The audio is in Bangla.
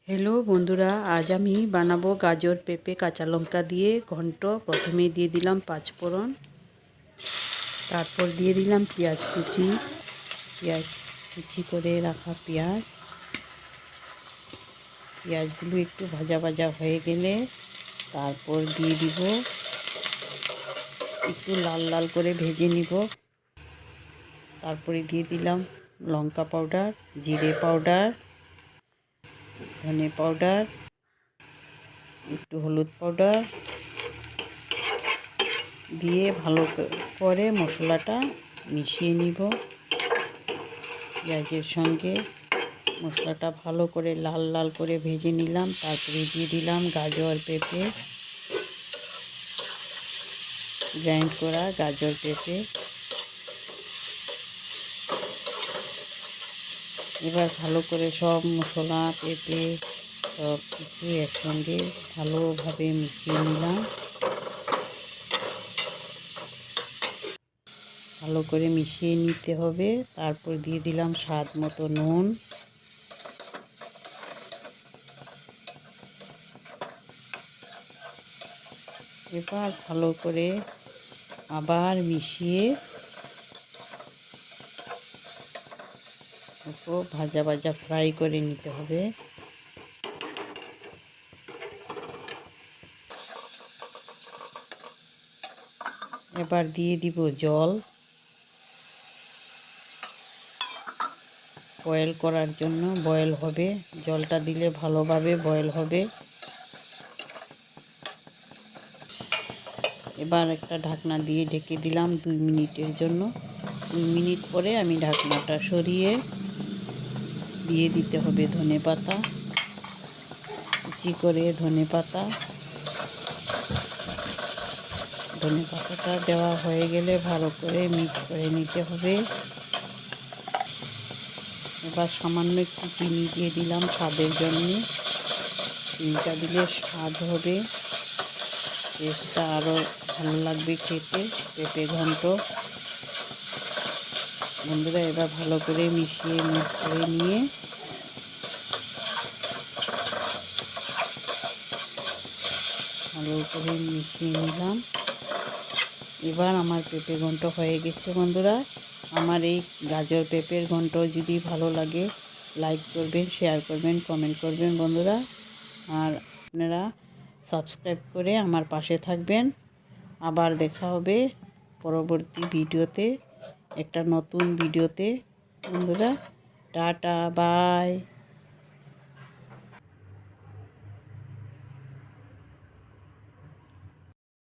हेलो बंधुरा आज आमी बानाबो गाजर पेঁপে काँचा लंका दिए घंट। प्रथमे दिए दिलाम पाँचफोड़न, तारपर दिए दिलाम पेঁয়াজ कुचि करे रखा पेঁয়াজগুলো একটু ভাজা ভাজা হয়ে গেলে তারপর দিয়ে দিব, একটু লাল লাল করে ভেজে নিব। তারপরে দিয়ে দিলাম লঙ্কা পাউডার, জিরে পাউডার, धने पाउडार, एकटू हलुद पाउडार दिए भालो करे मशलाटा मिशिए निब। पेঁয়াজের संगे मशलाटा भालो करे लाल लाल करे भेजे निलाम। तारपरे दिए दिलाम गाजर पेঁপে, ग्राइंड करा गाजर पेঁপে। এবার ভালো করে সব মশলা পেঁপে সব কিছু একসঙ্গে ভালোভাবে মিশিয়ে নিলাম। ভালো করে মিশিয়ে নিতে হবে। তারপর দিয়ে দিলাম স্বাদ মতো নুন। এবার ভালো করে আবার মিশিয়ে भाजा भाजा फ्राई करे निते होबे। एबार दिए দিব जल बয়েল করার জন্য। বয়েল হবে, জলটা দিলে ভালোভাবে বয়েল হবে। এবার একটা ঢাকনা দিয়ে ঢেকে দিলাম 2 মিনিটের জন্য। 2 মিনিট পরে আমি ঢাকনাটা সরিয়ে দিয়ে দিতে হবে ধনে পাতা কুচি করে। ধনে পাতাটা দেওয়া হয়ে গেলে ভালো করে মিক্স করে নিতে হবে। এবার সামান্য একটু চিনি দিয়ে দিলাম স্বাদের জন্য। চিনিটা দিলে স্বাদ হবে, টেস্টটা আরও ভালো লাগবে খেতে। পেঁপে ঘন্ট বন্ধুরা এবার ভালো করে মিশিয়ে মিক্স করে নিয়ে ভালো করে মিশিয়ে নিলাম। এবার আমার পেঁপে ঘন্ট হয়ে গেছে বন্ধুরা। আমার এই গাজর পেঁপের ঘন্ট যদি ভালো লাগে লাইক করবেন, শেয়ার করবেন, কমেন্ট করবেন বন্ধুরা। আর আপনারা সাবস্ক্রাইব করে আমার পাশে থাকবেন। আবার দেখা হবে পরবর্তী ভিডিওতে, একটা নতুন ভিডিওতে বন্ধুরা। Tata bye.